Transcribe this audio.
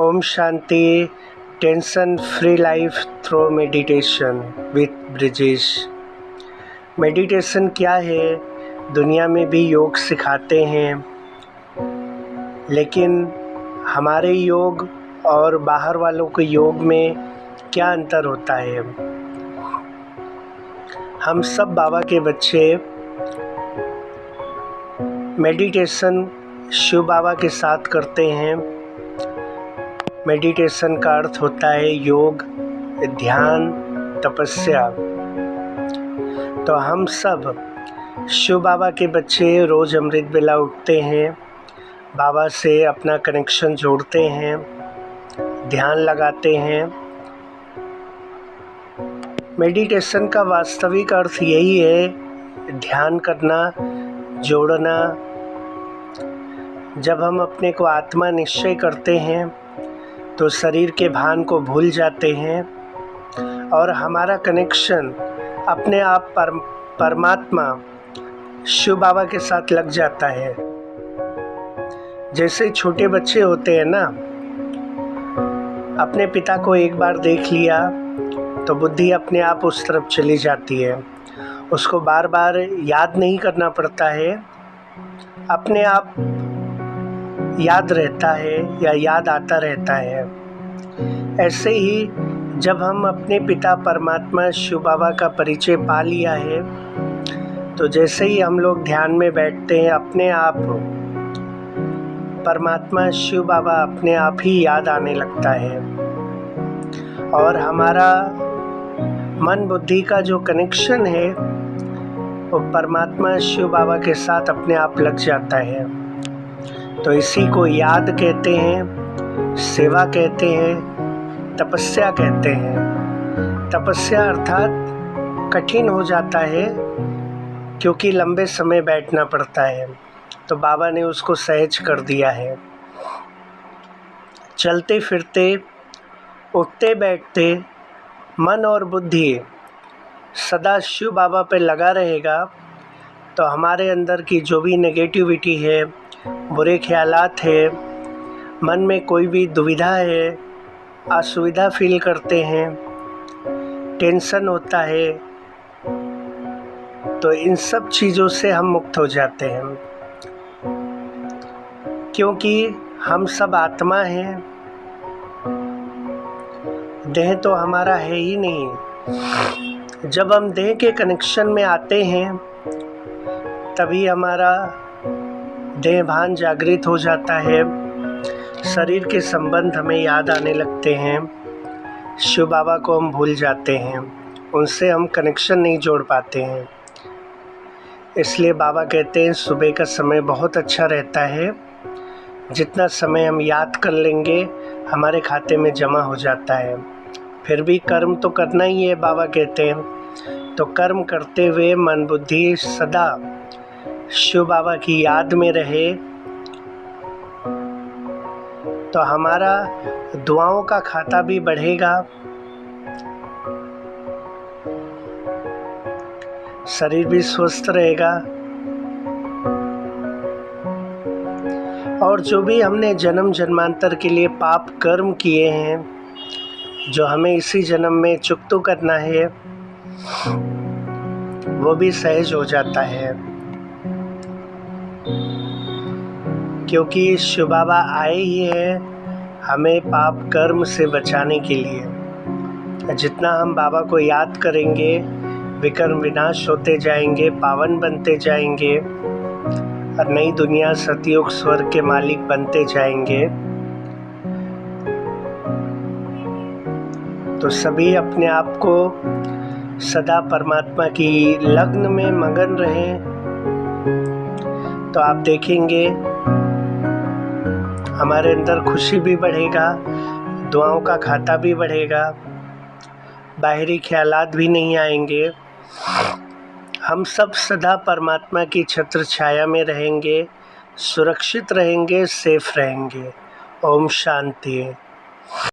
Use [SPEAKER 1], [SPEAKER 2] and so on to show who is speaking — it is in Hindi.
[SPEAKER 1] Om Shanti. Tension free life through meditation with Brijesh. Meditation क्या है? दुनिया में भी योग सिखाते हैं, लेकिन हमारे योग और बाहर वालों के योग में क्या अंतर होता है? हम सब बाबा के बच्चे मेडिटेशन शिव बाबा के साथ करते हैं। मेडिटेशन का अर्थ होता है योग, ध्यान, तपस्या। तो हम सब शिव बाबा के बच्चे रोज़ अमृत बेला उठते हैं, बाबा से अपना कनेक्शन जोड़ते हैं, ध्यान लगाते हैं। मेडिटेशन का वास्तविक अर्थ यही है, ध्यान करना, जोड़ना। जब हम अपने को आत्मा निश्चय करते हैं तो शरीर के भान को भूल जाते हैं और हमारा कनेक्शन अपने आप परमात्मा शिव बाबा के साथ लग जाता है। जैसे छोटे बच्चे होते हैं ना, अपने पिता को एक बार देख लिया तो बुद्धि अपने आप उस तरफ चली जाती है, उसको बार बार याद नहीं करना पड़ता है, अपने आप याद रहता है या याद आता रहता है। ऐसे ही जब हम अपने पिता परमात्मा शिव बाबा का परिचय पा लिया है तो जैसे ही हम लोग ध्यान में बैठते हैं, अपने आप परमात्मा शिव बाबा अपने आप ही याद आने लगता है और हमारा मन बुद्धि का जो कनेक्शन है वो परमात्मा शिव बाबा के साथ अपने आप लग जाता है। तो इसी को याद कहते हैं, सेवा कहते हैं, तपस्या कहते हैं। तपस्या अर्थात कठिन हो जाता है क्योंकि लंबे समय बैठना पड़ता है, तो बाबा ने उसको सहज कर दिया है। चलते फिरते, उठते बैठते मन और बुद्धि सदा शिव बाबा पे लगा रहेगा तो हमारे अंदर की जो भी नेगेटिविटी है, बुरे ख्यालात है, मन में कोई भी दुविधा है, असुविधा फील करते हैं, टेंशन होता है, तो इन सब चीज़ों से हम मुक्त हो जाते हैं। क्योंकि हम सब आत्मा हैं, देह तो हमारा है ही नहीं। जब हम देह के कनेक्शन में आते हैं तभी हमारा देह भान जागृत हो जाता है, शरीर के संबंध हमें याद आने लगते हैं, शिव बाबा को हम भूल जाते हैं, उनसे हम कनेक्शन नहीं जोड़ पाते हैं। इसलिए बाबा कहते हैं सुबह का समय बहुत अच्छा रहता है, जितना समय हम याद कर लेंगे हमारे खाते में जमा हो जाता है। फिर भी कर्म तो करना ही है, बाबा कहते हैं। तो कर्म करते हुए मन बुद्धि सदा शिव बाबा की याद में रहे तो हमारा दुआओं का खाता भी बढ़ेगा, शरीर भी स्वस्थ रहेगा और जो भी हमने जन्म जन्मांतर के लिए पाप कर्म किए हैं, जो हमें इसी जन्म में चुकता करना है, वो भी सहज हो जाता है। क्योंकि शिव बाबा आए ही हैं हमें पाप कर्म से बचाने के लिए। जितना हम बाबा को याद करेंगे, विकर्म विनाश होते जाएंगे, पावन बनते जाएंगे और नई दुनिया सतयुग स्वर्ग के मालिक बनते जाएंगे। तो सभी अपने आप को सदा परमात्मा की लग्न में मगन रहें, तो आप देखेंगे हमारे अंदर खुशी भी बढ़ेगा, दुआओं का खाता भी बढ़ेगा, बाहरी ख्यालात भी नहीं आएंगे। हम सब सदा परमात्मा की छत्र छाया में रहेंगे, सुरक्षित रहेंगे, सेफ रहेंगे। ओम शांति।